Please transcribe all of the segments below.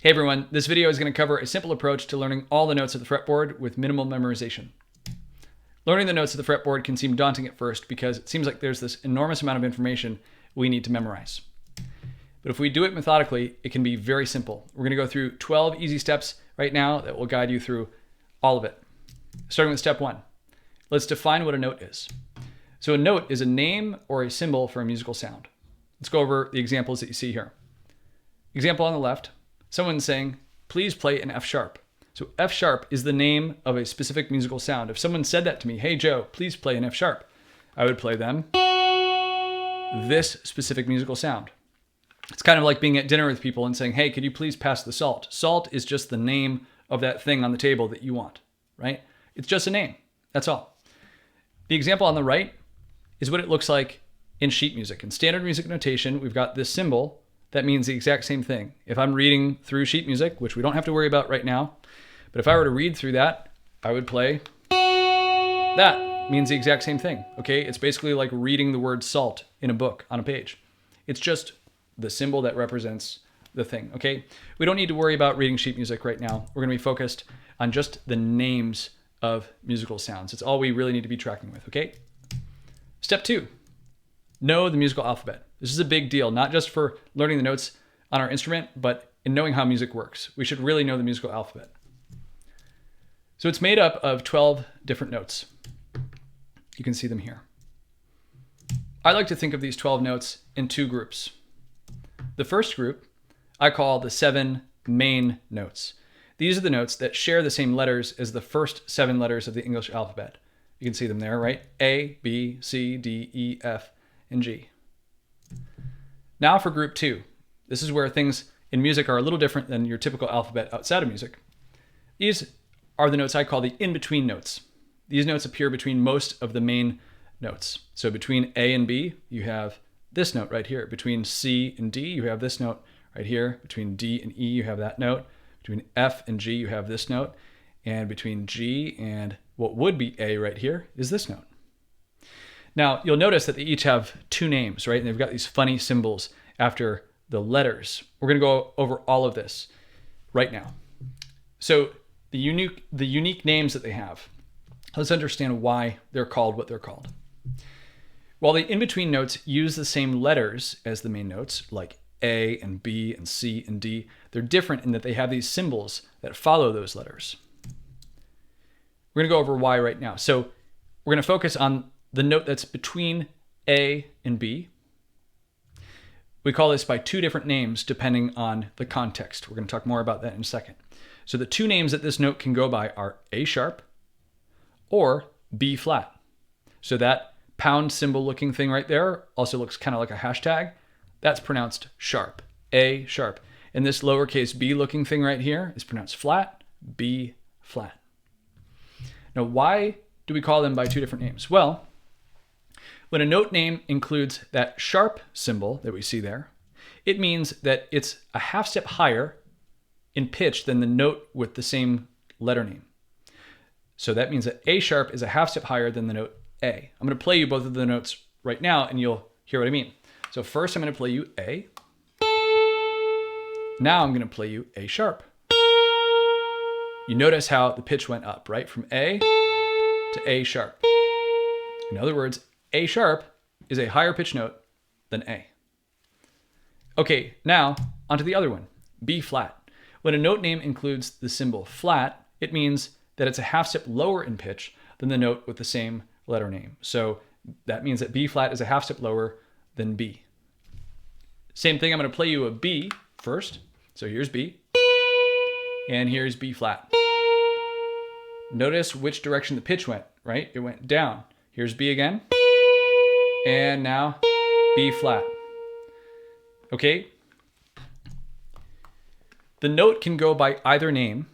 Hey everyone, this video is going to cover a simple approach to learning all the notes of the fretboard with minimal memorization. Learning the notes of the fretboard can seem daunting at first because it seems like there's this enormous amount of information we need to memorize. But if we do it methodically, it can be very simple. We're going to go through 12 easy steps right now that will guide you through all of it. Starting with step 1. Let's define what a note is. So a note is a name or a symbol for a musical sound. Let's go over the examples that you see here. Example on the left. Someone's saying, please play an F sharp. So F sharp is the name of a specific musical sound. If someone said that to me, hey Joe, please play an F sharp, I would play them this specific musical sound. It's kind of like being at dinner with people and saying, hey, could you please pass the salt? Salt is just the name of that thing on the table that you want, right? It's just a name, that's all. The example on the right is what it looks like in sheet music. In standard music notation, we've got this symbol that means the exact same thing. If I'm reading through sheet music, which we don't have to worry about right now, but if I were to read through that, I would play that. Means the exact same thing, okay? It's basically like reading the word salt in a book on a page. It's just the symbol that represents the thing, okay? We don't need to worry about reading sheet music right now. We're gonna be focused on just the names of musical sounds. It's all we really need to be tracking with, okay? Step 2, know the musical alphabet. This is a big deal, not just for learning the notes on our instrument, but in knowing how music works. We should really know the musical alphabet. So it's made up of 12 different notes. You can see them here. I like to think of these 12 notes in 2 groups. The first group I call the 7 main notes. These are the notes that share the same letters as the first 7 letters of the English alphabet. You can see them there, right? A, B, C, D, E, F, and G. Now for group 2. This is where things in music are a little different than your typical alphabet outside of music. These are the notes I call the in-between notes. These notes appear between most of the main notes. So between A and B, you have this note right here. Between C and D, you have this note right here. Between D and E, you have that note. Between F and G, you have this note. And between G and what would be A right here is this note. Now, you'll notice that they each have 2 names, right? And they've got these funny symbols after the letters. We're going to go over all of this right now. So the unique names that they have, let's understand why they're called what they're called. While the in-between notes use the same letters as the main notes, like A and B and C and D, they're different in that they have these symbols that follow those letters. We're going to go over why right now. So we're going to focus on the note that's between A and B. We call this by 2 different names depending on the context. We're going to talk more about that in a second. So the 2 names that this note can go by are A sharp or B flat. So that pound symbol looking thing right there also looks kind of like a hashtag. That's pronounced sharp, A sharp. And this lowercase b looking thing right here is pronounced flat, B flat. Now, why do we call them by 2 different names? Well, when a note name includes that sharp symbol that we see there, it means that it's a half step higher in pitch than the note with the same letter name. So that means that A sharp is a half step higher than the note A. I'm going to play you both of the notes right now and you'll hear what I mean. So first I'm going to play you A. Now I'm going to play you A sharp. You notice how the pitch went up, right? From A to A sharp. In other words, A sharp is a higher pitch note than A. Okay, now onto the other one, B flat. When a note name includes the symbol flat, it means that it's a half step lower in pitch than the note with the same letter name. So that means that B flat is a half step lower than B. Same thing, I'm going to play you a B first. So here's B, and here's B flat. Notice which direction the pitch went, right? It went down. Here's B again, and now B flat. Okay? The note can go by either name.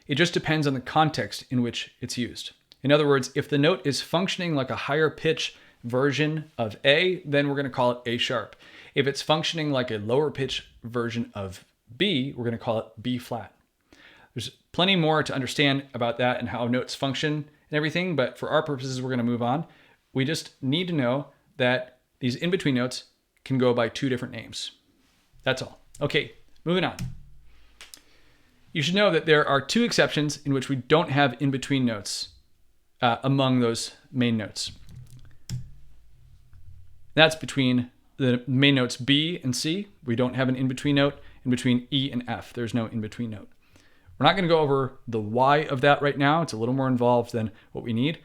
It just depends on the context in which it's used. In other words, if the note is functioning like a higher pitch version of A, then we're going to call it A sharp. If it's functioning like a lower pitch version of B, we're going to call it B flat. There's plenty more to understand about that and how notes function and everything, but for our purposes, we're going to move on. We just need to know that these in-between notes can go by 2 different names. That's all. Okay, moving on. you should know that there are two exceptions in which we don't have in-between notes among those main notes. That's between the main notes B and C. We don't have an in-between note. In between E and F, there's no in-between note. We're not going to go over the why of that right now. It's a little more involved than what we need.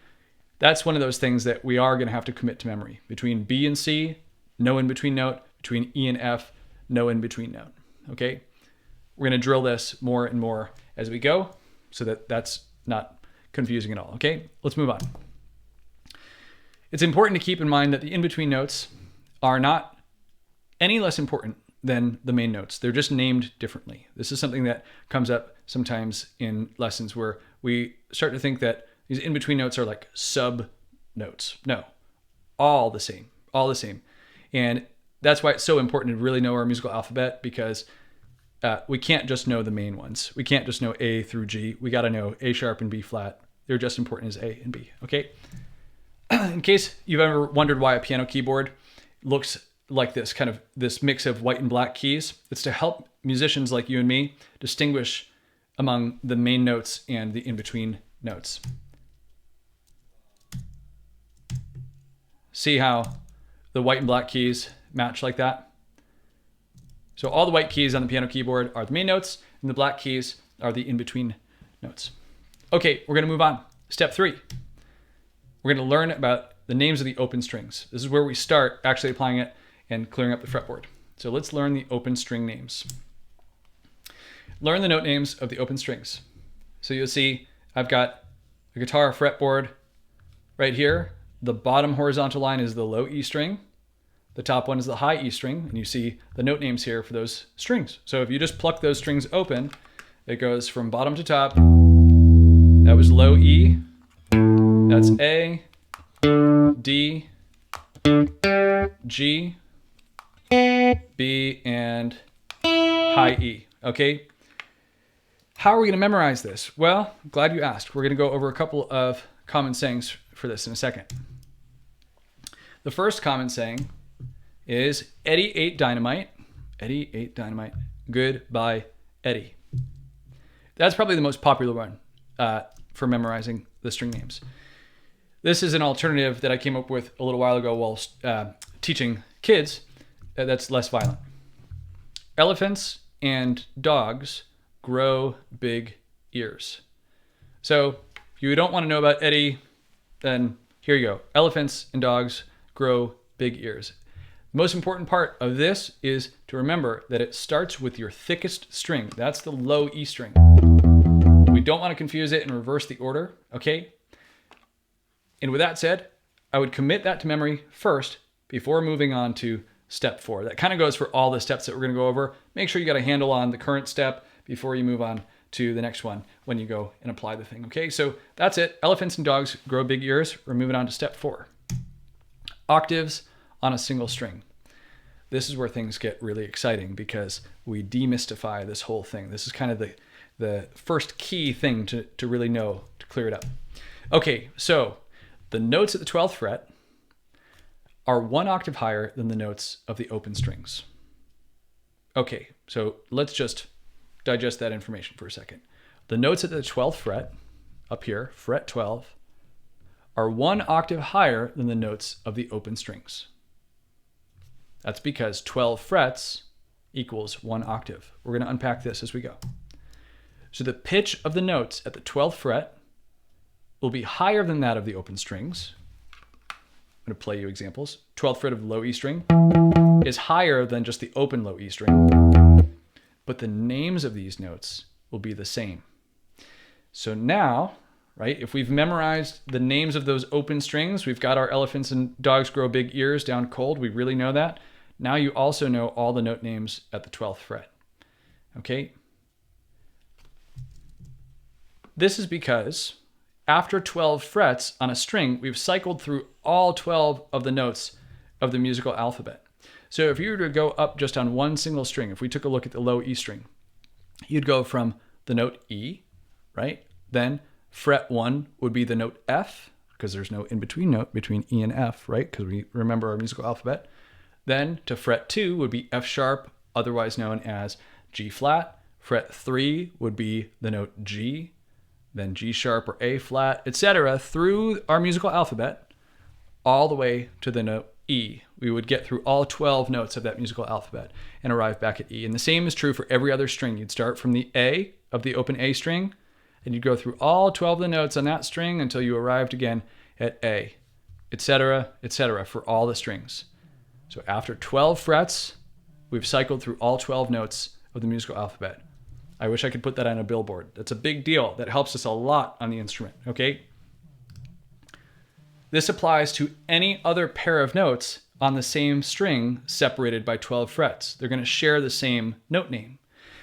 That's one of those things that we are going to have to commit to memory. Between B and C, no in-between note. Between E and F, no in-between note. Okay? We're going to drill this more and more as we go so that that's not confusing at all. Okay? Let's move on. It's important to keep in mind that the in-between notes are not any less important than the main notes. They're just named differently. This is something that comes up sometimes in lessons where we start to think that these in-between notes are like sub notes. No, all the same, all the same. And that's why it's so important to really know our musical alphabet, because we can't just know the main ones. We can't just know A through G. We got to know A sharp and B flat. They're just important as A and B, okay? In case you've ever wondered why a piano keyboard looks like this, kind of this mix of white and black keys, it's to help musicians like you and me distinguish among the main notes and the in-between notes. See how the white and black keys match like that? So all the white keys on the piano keyboard are the main notes, and the black keys are the in-between notes. Okay, we're going to move on. Step 3. We're going to learn about the names of the open strings. This is where we start actually applying it and clearing up the fretboard. So let's learn the open string names. Learn the note names of the open strings. So you'll see I've got the guitar fretboard right here. The bottom horizontal line is the low E string. The top one is the high E string, and you see the note names here for those strings. So if you just pluck those strings open, it goes from bottom to top. That was low E. That's A, D, G, B, and high E, okay? How are we going to memorize this? Well, I'm glad you asked. We're going to go over a couple of common sayings for this in a second. The first common saying is Eddie ate dynamite. Eddie ate dynamite. Goodbye, Eddie. That's probably the most popular one for memorizing the string names. This is an alternative that I came up with a little while ago while teaching kids that's less violent. Elephants and dogs grow big ears. So if you don't want to know about Eddie, then here you go. Elephants and dogs grow big ears. The most important part of this is to remember that it starts with your thickest string. That's the low E string. We don't want to confuse it and reverse the order, okay? And with that said, I would commit that to memory first before moving on to step 4. That kind of goes for all the steps that we're going to go over. Make sure you got a handle on the current step before you move on to the next one when you go and apply the thing. Okay, so that's it. Elephants and dogs grow big ears. We're moving on to step 4. Octaves on a single string. This is where things get really exciting because we demystify this whole thing. This is kind of the first key thing to really know, to clear it up. Okay, so the notes at the 12th fret are 1 octave higher than the notes of the open strings. Okay, so let's just digest that information for a second. The notes at the 12th fret, up here, fret 12, are 1 octave higher than the notes of the open strings. That's because 12 frets equals 1 octave. We're going to unpack this as we go. So the pitch of the notes at the 12th fret will be higher than that of the open strings. I'm going to play you examples. 12th fret of low E string is higher than just the open low E string, but the names of these notes will be the same. So now, right, if we've memorized the names of those open strings, we've got our elephants and dogs grow big ears down cold, we really know that. Now you also know all the note names at the 12th fret. Okay? This is because after 12 frets on a string, we've cycled through all 12 of the notes of the musical alphabet. So if you were to go up just on one single string, if we took a look at the low E string, you'd go from the note E, right? Then fret 1 would be the note F, because there's no in-between note between E and F, right? Because we remember our musical alphabet. Then to fret 2 would be F sharp, otherwise known as G flat. Fret 3 would be the note G, then G sharp or A flat, etc., through our musical alphabet, all the way to the note E. We would get through all 12 notes of that musical alphabet and arrive back at E. And the same is true for every other string. You'd start from the A of the open A string, and you'd go through all 12 of the notes on that string until you arrived again at A, etc., etc., for all the strings. So after 12 frets, we've cycled through all 12 notes of the musical alphabet. I wish I could put that on a billboard. That's a big deal. That helps us a lot on the instrument, okay? This applies to any other pair of notes on the same string separated by 12 frets. They're going to share the same note name.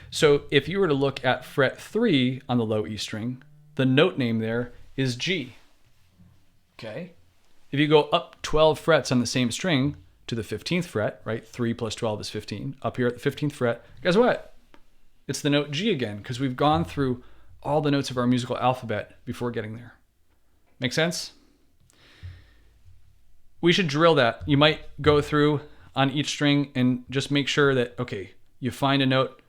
So if you were to look at fret 3 on the low E string, the note name there is G. Okay? If you go up 12 frets on the same string to the 15th fret, right? 3 plus 12 is 15. Up here at the 15th fret, guess what? It's the note G again, because we've gone through all the notes of our musical alphabet before getting there. Make sense? We should drill that. You might go through on each string and just make sure that, okay, you find a note,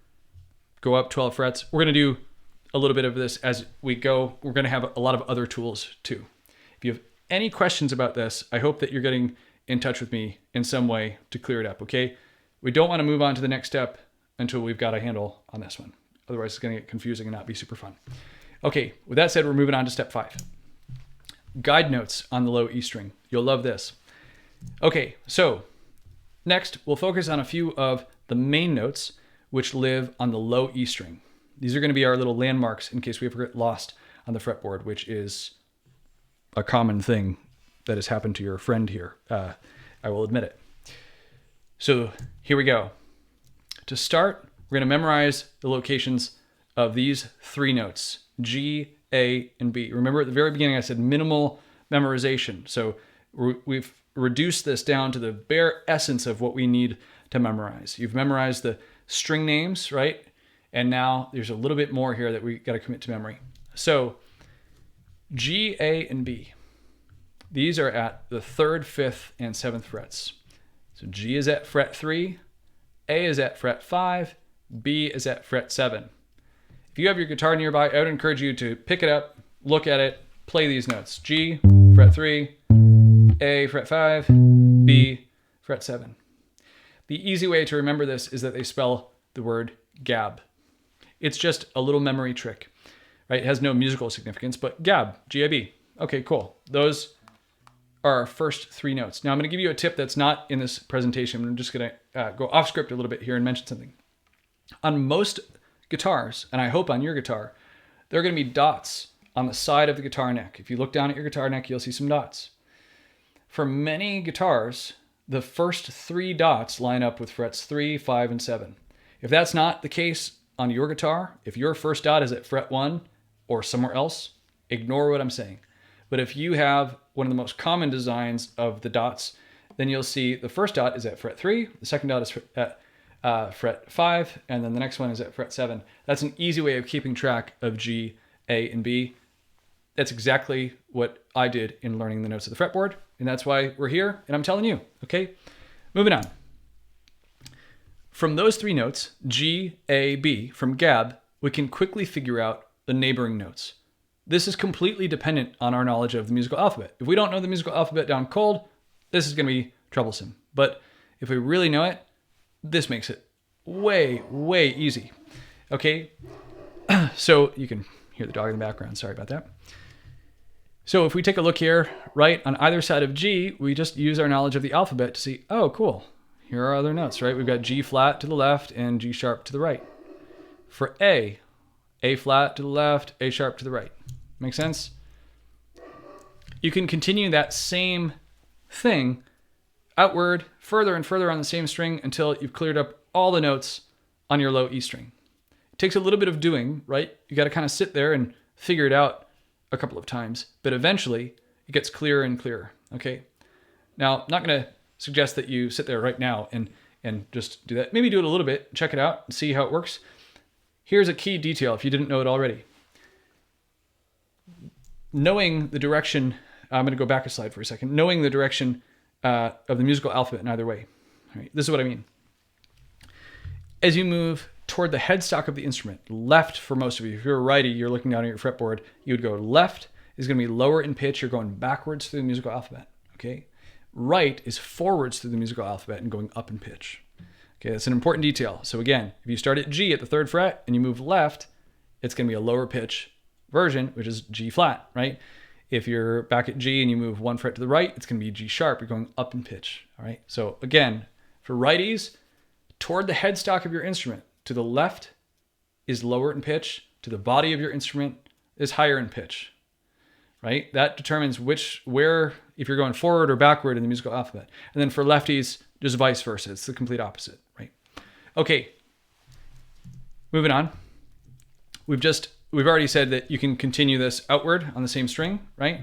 go up 12 frets. We're going to do a little bit of this as we go. We're going to have a lot of other tools too. If you have any questions about this, I hope that you're getting in touch with me in some way to clear it up, okay? We don't want to move on to the next step until we've got a handle on this one. Otherwise, it's going to get confusing and not be super fun. Okay, with that said, we're moving on to step 5. Guide notes on the low E string. You'll love this. Okay, so next we'll focus on a few of the main notes which live on the low E string. These are going to be our little landmarks in case we ever get lost on the fretboard, which is a common thing that has happened to your friend here. I will admit it. So here we go. To start, we're going to memorize the locations of these 3 notes, G, A, and B. Remember at the very beginning I said minimal memorization. So we've reduced this down to the bare essence of what we need to memorize. You've memorized the string names, right? And now there's a little bit more here that we got to commit to memory. So G, A, and B. These are at the 3rd, 5th, and 7th frets. So G is at fret 3, A is at fret 5, B is at fret 7. If you have your guitar nearby, I would encourage you to pick it up, look at it, play these notes. G, fret 3, A, fret 5, B, fret 7. The easy way to remember this is that they spell the word gab. It's just a little memory trick, right? It has no musical significance, but gab, G-A-B. Okay, cool. Those are our first 3 notes. Now I'm going to give you a tip that's not in this presentation. I'm just going to go off script a little bit here and mention something. On most guitars, and I hope on your guitar, there are going to be dots on the side of the guitar neck. If you look down at your guitar neck, you'll see some dots. For many guitars, the first 3 dots line up with frets 3, 5, and 7. If that's not the case on your guitar, if your first dot is at fret 1 or somewhere else, ignore what I'm saying. But if you have one of the most common designs of the dots, then you'll see the first dot is at fret 3, the second dot is at fret 5, and then the next one is at fret 7. That's an easy way of keeping track of G, A, and B. That's exactly what I did in learning the notes of the fretboard, and that's why we're here, and I'm telling you, okay? Moving on. From those 3 notes, G, A, B, from gab, we can quickly figure out the neighboring notes. This is completely dependent on our knowledge of the musical alphabet. If we don't know the musical alphabet down cold, this is going to be troublesome. But if we really know it, this makes it way, way easy. Okay, so you can hear the dog in the background. Sorry about that. So if we take a look here, right, on either side of G, we just use our knowledge of the alphabet to see, oh, cool. Here are other notes, right? We've got G flat to the left and G sharp to the right. For A flat to the left, A sharp to the right. Make sense? You can continue that same thing outward, further and further on the same string until you've cleared up all the notes on your low E string. It takes a little bit of doing, right? You got to kind of sit there and figure it out a couple of times, but eventually it gets clearer and clearer, okay? Now, I'm not going to suggest that you sit there right now and just do that. Maybe do it a little bit, check it out, and see how it works. Here's a key detail if you didn't know it already. Knowing the direction, I'm going to go back a slide for a second, knowing the direction of the musical alphabet in either way. All right, this is what I mean. As you move toward the headstock of the instrument. Left for most of you. If you're a righty, you're looking down at your fretboard, you would go left is going to be lower in pitch. You're going backwards through the musical alphabet. Okay. Right is forwards through the musical alphabet and going up in pitch. Okay, that's an important detail. So again, if you start at G at the 3rd fret and you move left, it's going to be a lower pitch version, which is G flat, right? If you're back at G and you move 1 fret to the right, it's going to be G sharp. You're going up in pitch, all right? So again, for righties, toward the headstock of your instrument, to the left is lower in pitch, to the body of your instrument is higher in pitch, right? That determines where, if you're going forward or backward in the musical alphabet. And then for lefties, just vice versa. It's the complete opposite, right? Okay, moving on. We've already said that you can continue this outward on the same string, right?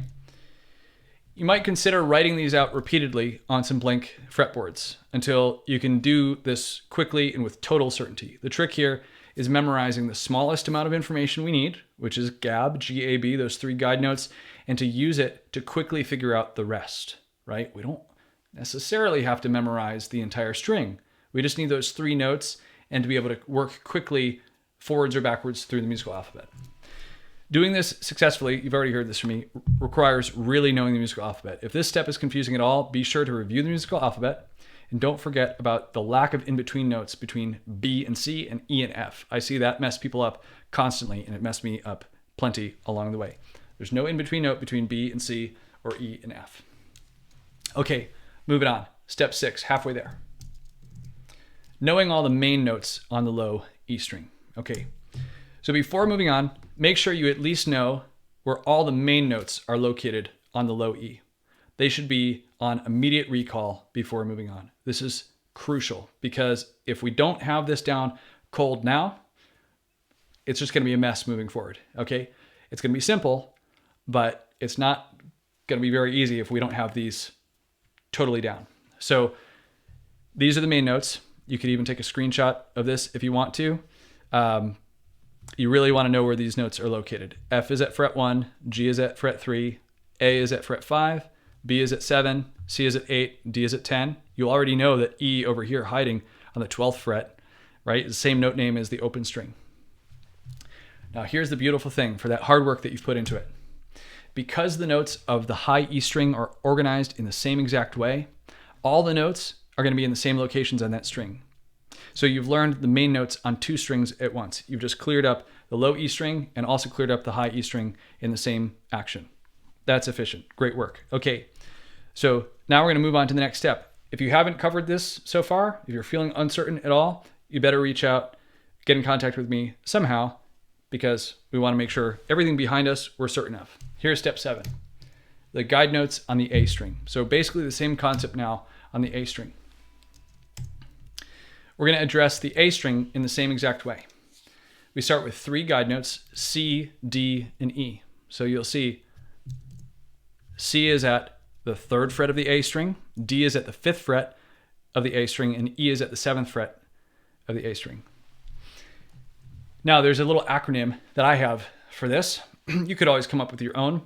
You might consider writing these out repeatedly on some blank fretboards until you can do this quickly and with total certainty. The trick here is memorizing the smallest amount of information we need, which is GAB, G-A-B, those 3 guide notes, and to use it to quickly figure out the rest, right? We don't necessarily have to memorize the entire string. We just need those 3 notes and to be able to work quickly forwards or backwards through the musical alphabet. Doing this successfully, you've already heard this from me, requires really knowing the musical alphabet. If this step is confusing at all, be sure to review the musical alphabet and don't forget about the lack of in-between notes between B and C and E and F. I see that mess people up constantly and it messed me up plenty along the way. There's no in-between note between B and C or E and F. Okay, moving on. Step 6, halfway there. Knowing all the main notes on the low E string. Okay, so before moving on, make sure you at least know where all the main notes are located on the low E. They should be on immediate recall before moving on. This is crucial because if we don't have this down cold now, it's just going to be a mess moving forward, okay? It's going to be simple, but it's not going to be very easy if we don't have these totally down. So these are the main notes. You could even take a screenshot of this if you want to. You really want to know where these notes are located. F is at fret 1, G is at fret 3, A is at fret 5, B is at 7, C is at 8, D is at 10. You already know that E over here hiding on the 12th fret, right? The same note name as the open string. Now here's the beautiful thing for that hard work that you've put into it. Because the notes of the high E string are organized in the same exact way, all the notes are going to be in the same locations on that string. So you've learned the main notes on 2 strings at once. You've just cleared up the low E string and also cleared up the high E string in the same action. That's efficient. Great work. Okay, so now we're going to move on to the next step. If you haven't covered this so far, if you're feeling uncertain at all, you better reach out, get in contact with me somehow, because we want to make sure everything behind us we're certain of. Here's step 7, the guide notes on the A string. So basically the same concept now on the A string. We're going to address the A string in the same exact way. We start with 3 guide notes, C, D, and E. So you'll see C is at the 3rd fret of the A string, D is at the 5th fret of the A string, and E is at the 7th fret of the A string. Now there's a little acronym that I have for this. You could always come up with your own.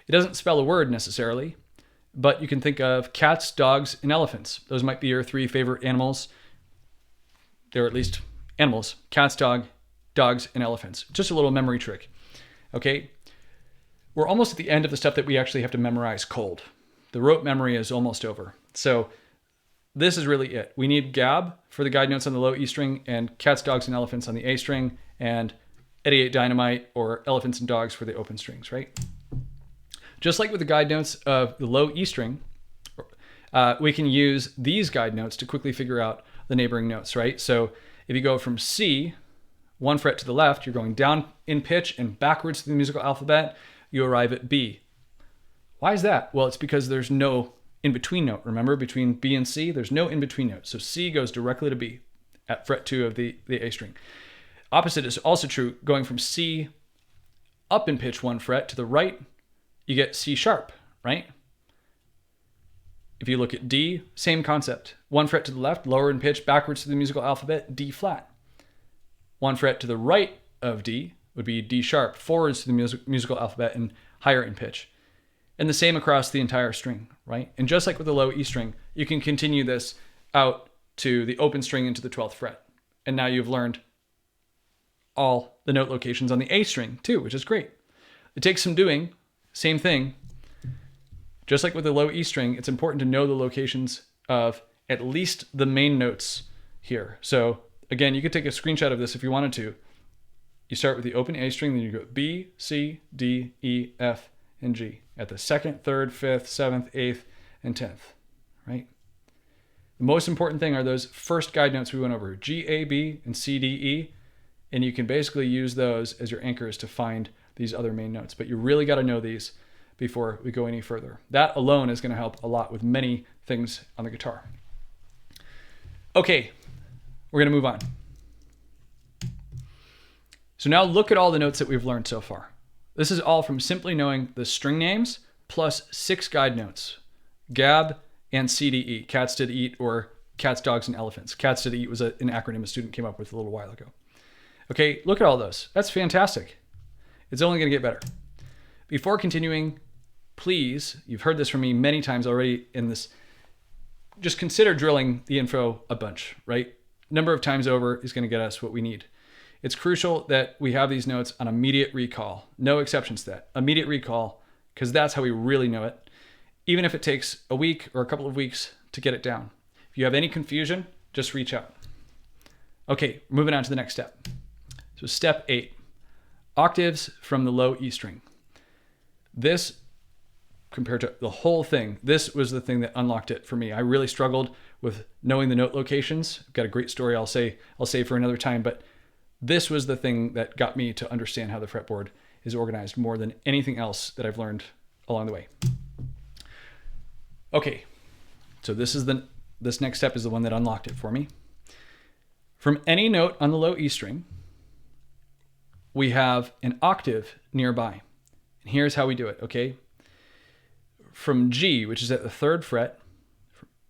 It doesn't spell a word necessarily, but you can think of cats, dogs, and elephants. Those might be your 3 favorite animals. They're at least animals: cats, dogs, and elephants. Just a little memory trick. Okay, we're almost at the end of the stuff that we actually have to memorize cold. The rote memory is almost over. So this is really it. We need GAB for the guide notes on the low E string, and cats, dogs, and elephants on the A string, and Eddie Ate Dynamite or elephants and dogs for the open strings, right? Just like with the guide notes of the low E string, we can use these guide notes to quickly figure out the neighboring notes, right? So if you go from C, 1 fret to the left, you're going down in pitch and backwards to the musical alphabet, you arrive at B. Why is that? Well, it's because there's no in-between note. Remember, between B and C, there's no in-between note. So C goes directly to B at fret 2 of the A string. Opposite is also true. Going from C up in pitch 1 fret to the right, you get C sharp, right? If you look at D, same concept. 1 fret to the left, lower in pitch, backwards to the musical alphabet, D flat. 1 fret to the right of D would be D sharp, forwards to the musical alphabet and higher in pitch. And the same across the entire string, right? And just like with the low E string, you can continue this out to the open string into the 12th fret. And now you've learned all the note locations on the A string too, which is great. It takes some doing, same thing. Just like with the low E string, it's important to know the locations of at least the main notes here. So again, you could take a screenshot of this if you wanted to. You start with the open A string, then you go B, C, D, E, F, and G at the 2nd, 3rd, 5th, 7th, 8th, and 10th, right? The most important thing are those first guide notes we went over, G, A, B, and C, D, E, and you can basically use those as your anchors to find these other main notes, but you really got to know these before we go any further. That alone is going to help a lot with many things on the guitar. Okay, we're going to move on. So now look at all the notes that we've learned so far. This is all from simply knowing the string names plus 6 guide notes, Gab and CDE, cats did eat, or cats, dogs, and elephants. Cats did eat was an acronym a student came up with a little while ago. Okay, look at all those. That's fantastic. It's only going to get better. Before continuing, please, you've heard this from me many times already in this, just consider drilling the info a bunch, right? Number of times over is going to get us what we need. It's crucial that we have these notes on immediate recall. No exceptions to that. Immediate recall, because that's how we really know it, even if it takes a week or a couple of weeks to get it down. If you have any confusion, just reach out. Okay, moving on to the next step. So step 8, octaves from the low E string. This, compared to the whole thing, this was the thing that unlocked it for me. I really struggled with knowing the note locations. I've got a great story I'll say for another time, but this was the thing that got me to understand how the fretboard is organized more than anything else that I've learned along the way. Okay, so this next step is the one that unlocked it for me. From any note on the low E string, we have an octave nearby. And here's how we do it, okay? From G, which is at the 3rd fret,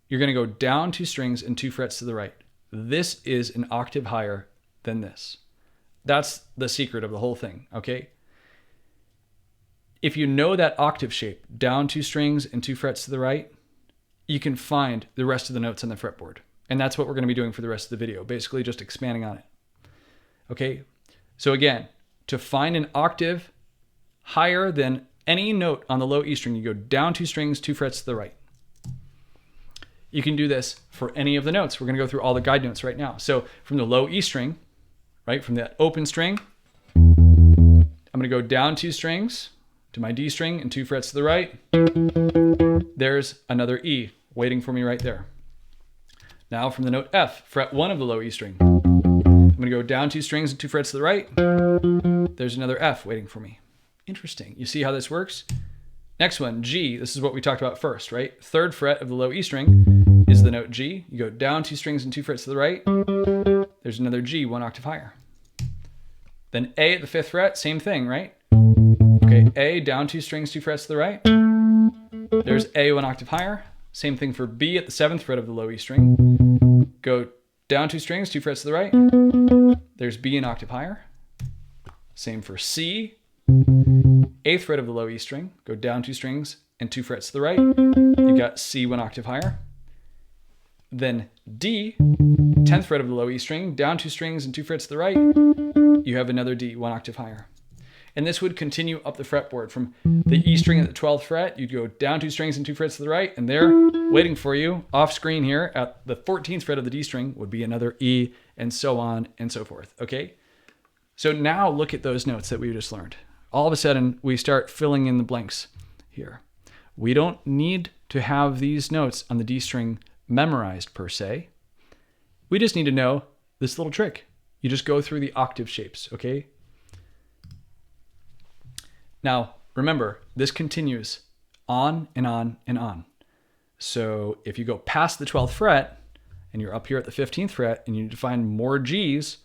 you're going to go down 2 strings and 2 frets to the right. This is an octave higher than this. That's the secret of the whole thing, okay? If you know that octave shape, down 2 strings and 2 frets to the right, you can find the rest of the notes on the fretboard. And that's what we're going to be doing for the rest of the video, basically just expanding on it. Okay, so again, to find an octave higher than any note on the low E string, you go down 2 strings, 2 frets to the right. You can do this for any of the notes. We're going to go through all the guide notes right now. So from the low E string, right, from that open string, I'm going to go down 2 strings to my D string and 2 frets to the right. There's another E waiting for me right there. Now from the note F, fret 1 of the low E string, I'm going to go down 2 strings and 2 frets to the right. There's another F waiting for me. Interesting. You see how this works? Next one, G. This is what we talked about first, right? 3rd fret of the low E string is the note G. You go down 2 strings and 2 frets to the right. There's another G, 1 octave higher. Then A at the 5th fret, same thing, right? Okay, A, down 2 strings, 2 frets to the right. There's A, 1 octave higher. Same thing for B at the 7th fret of the low E string. Go down 2 strings, 2 frets to the right. There's B, an octave higher. Same for C, 8th fret of the low E string. Go down 2 strings and 2 frets to the right. You got C, 1 octave higher. Then D, 10th fret of the low E string, down 2 strings and 2 frets to the right. You have another D, 1 octave higher. And this would continue up the fretboard. From the E string at the 12th fret, you'd go down 2 strings and 2 frets to the right, and there, waiting for you, off screen here, at the 14th fret of the D string would be another E, and so on and so forth, okay? So now look at those notes that we just learned. All of a sudden, we start filling in the blanks here. We don't need to have these notes on the D string memorized per se. We just need to know this little trick. You just go through the octave shapes, okay? Now, remember, this continues on and on and on. So if you go past the 12th fret and you're up here at the 15th fret and you need to find more G's,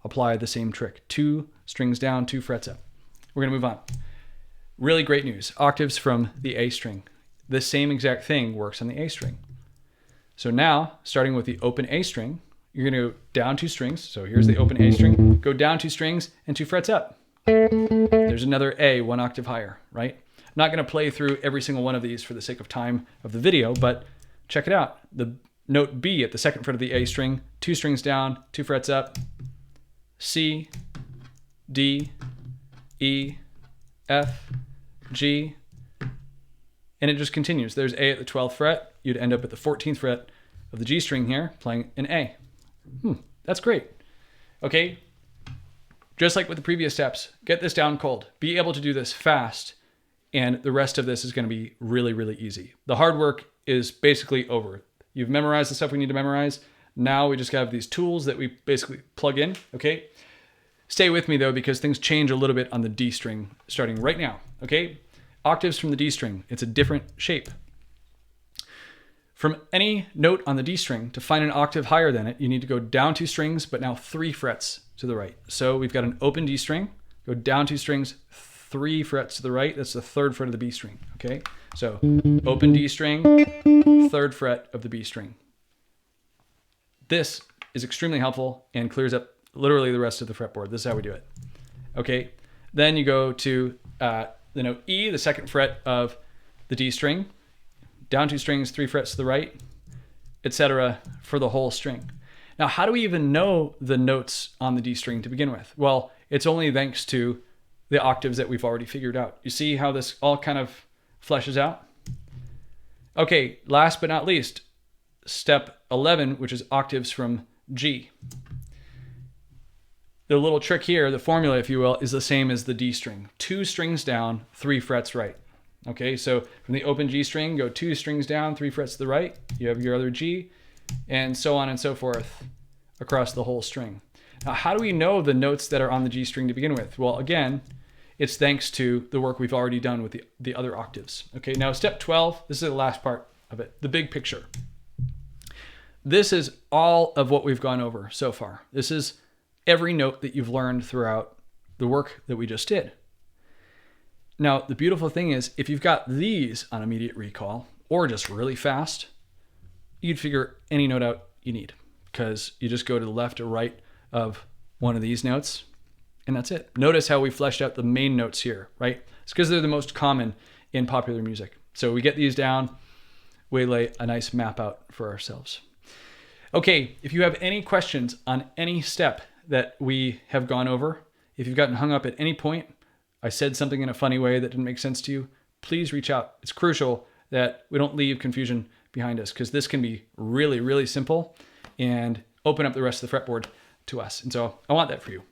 apply the same trick. 2 strings down, 2 frets up. We're going to move on. Really great news. Octaves from the A string. The same exact thing works on the A string. So now, starting with the open A string, you're going to go down 2 strings. So here's the open A string. Go down 2 strings and 2 frets up. There's another A, 1 octave higher, right? I'm not going to play through every single one of these for the sake of time of the video, but check it out. The note B at the 2nd fret of the A string, 2 strings down, 2 frets up, C, D, E, F, G, and it just continues. There's A at the 12th fret. You'd end up at the 14th fret of the G string here, playing an A. That's great. Okay, just like with the previous steps, get this down cold. Be able to do this fast, and the rest of this is going to be really, really easy. The hard work is basically over. You've memorized the stuff we need to memorize. Now we just have these tools that we basically plug in, okay? Stay with me though, because things change a little bit on the D string starting right now, okay? Octaves from the D string, it's a different shape. From any note on the D string, to find an octave higher than it, you need to go down 2 strings, but now 3 frets to the right. So we've got an open D string, go down 2 strings, 3 frets to the right. That's the 3rd fret of the B string, okay? So open D string, 3rd fret of the B string. This is extremely helpful and clears up literally the rest of the fretboard. This is how we do it, okay? Then you go to the note E, the 2nd fret of the D string, down 2 strings, 3 frets to the right, etc. for the whole string. Now, how do we even know the notes on the D string to begin with? Well, it's only thanks to the octaves that we've already figured out. You see how this all kind of fleshes out? Okay, last but not least, step 11, which is octaves from G. The little trick here, the formula, if you will, is the same as the D string. 2 strings down, 3 frets right. Okay, so from the open G string, go 2 strings down, 3 frets to the right. You have your other G, and so on and so forth across the whole string. Now, how do we know the notes that are on the G string to begin with? Well, again, it's thanks to the work we've already done with the other octaves. Okay, now step 12, this is the last part of it, the big picture. This is all of what we've gone over so far. This is every note that you've learned throughout the work that we just did. Now, the beautiful thing is, if you've got these on immediate recall, or just really fast, you'd figure any note out you need, because you just go to the left or right of one of these notes, and that's it. Notice how we fleshed out the main notes here, right? It's because they're the most common in popular music. So we get these down, we lay a nice map out for ourselves. Okay, if you have any questions on any step that we have gone over, if you've gotten hung up at any point, I said something in a funny way that didn't make sense to you, please reach out. It's crucial that we don't leave confusion behind us, because this can be really, really simple and open up the rest of the fretboard to us. And so I want that for you.